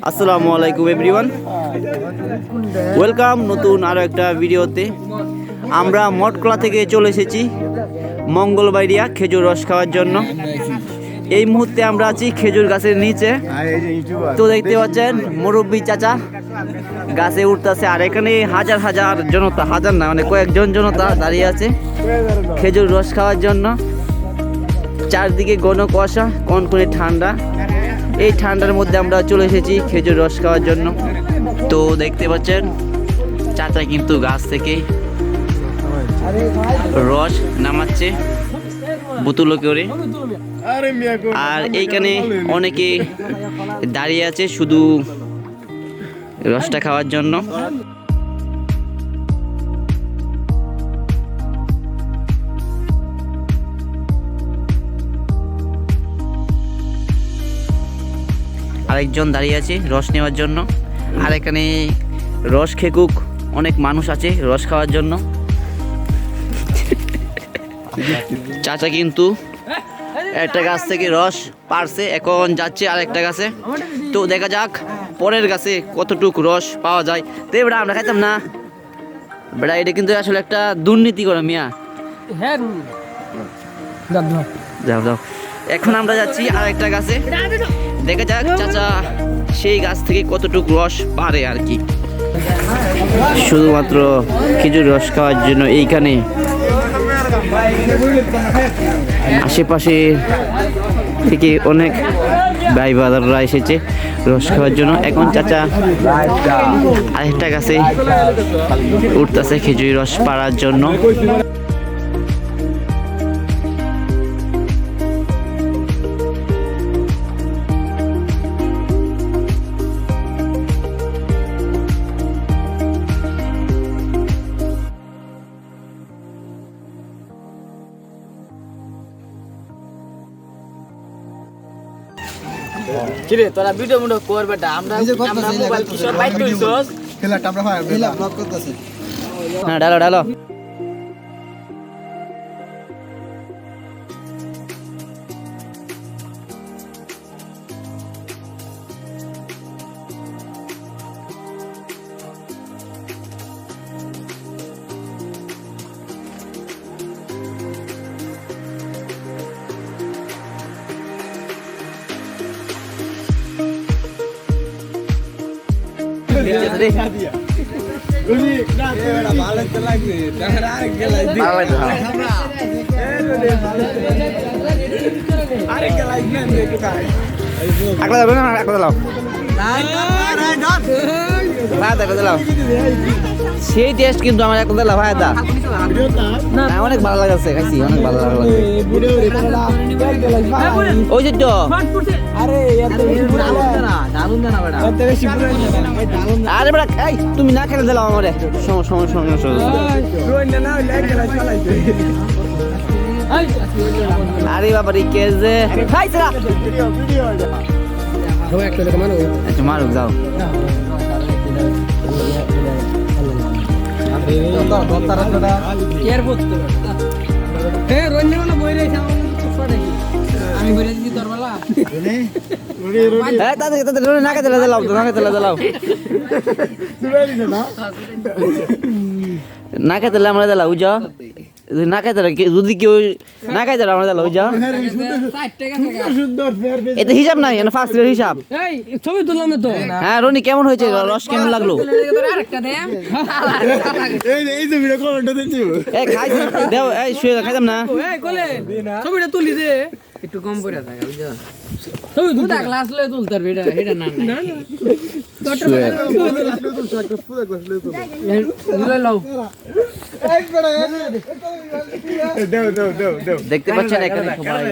আসসালামু আলাইকুম everyone, welcome নতুন আরও একটা ভিডিওতে। আমরা মঠকলা থেকে চলে এসেছি মঙ্গলবাড়িয়া খেজুর রস খাওয়ার জন্য। এই মুহূর্তে আমরা আছি খেজুর গাছের নিচে। তো দেখতে পাচ্ছেন মুরব্বী চাচা গাছে উঠতেছে, আর এখানে হাজার হাজার জনতা, হাজার না মানে কয়েকজন জনতা দাঁড়িয়ে আছে খেজুর রস খাওয়ার জন্য। চারদিকে ঘন কুয়াশা, কনকনে ঠান্ডা। এই ঠান্ডার মধ্যে আমরা চলে এসেছি খেজুর রস খাওয়ার জন্য। তো দেখতে পাচ্ছেন চাচা কিন্তু গাছ থেকে রস নামাচ্ছে বোতলে করে, আর এইখানে অনেকে দাঁড়িয়ে আছে শুধু রসটা খাওয়ার জন্য। আরেকজন দাঁড়িয়ে আছে রস নেওয়ার জন্য, আর এখানে রস খেকুক অনেক মানুষ আছে রস খাওয়ার জন্য। চাচা কিন্তু একটা গাছ থেকে রস পারছে, এখন যাচ্ছে আরেকটা গাছে। তো দেখা যাক পরের গাছে কতটুকু রস পাওয়া যায়। তো বেটা আমরা খাইতাম না বেটা, এটা কিন্তু আসলে একটা দুর্নীতি করা মিয়া। যাও যাও, এখন আমরা যাচ্ছি আরেকটা গাছে, দেখা যাক চাচা সেই গাছ থেকে কতটুকু রস পারে আর কি। শুধুমাত্র খেজুর রস খাওয়ার জন্য এইখানে আশেপাশে থেকে অনেক ভাই বাজাররা এসেছে রস খাওয়ার জন্য। এখন চাচা আরেকটা গাছে উঠতেছে খেজুর রস পাড়ার জন্য। কিরে তোরা ভিডিও মুডো কর বেটা, আমরা মোবাইল কি সব বাইট কইছস খেলাটা আমরা হয় ব্লগ করতেছি না। ডালো ডালো সেই টেস্ট কিন্তু আমার একটা দিলাম ভাই দা, অনেক ভালো লাগছে, খাইছি অনেক ভালো লাগছে। ওই যে তো আরে বেটা তুমি না খেলে দিলাম আমারে আরে বাবা কে যে খাইছে মারুক যাও। না খেতে আমরা দিলাম বুঝা, না খাইতে যদি কেউ না খাইতে আমরা দিলাম বুঝা। এটা হিসাব নাই, ফার্স্ট হিসাব। ছবি তুললাম তো। হ্যাঁ রনি কেমন হয়েছে, রস কেমন লাগলো? খাইতাম না, ছবিটা তুলি দে একটু কম করে থাকে বুঝছো। ছবি দুটা গ্লাস লয়ে তুলতে পারবে, এটা এটা না দেখতে পাচ্ছেন এখানে সবাই।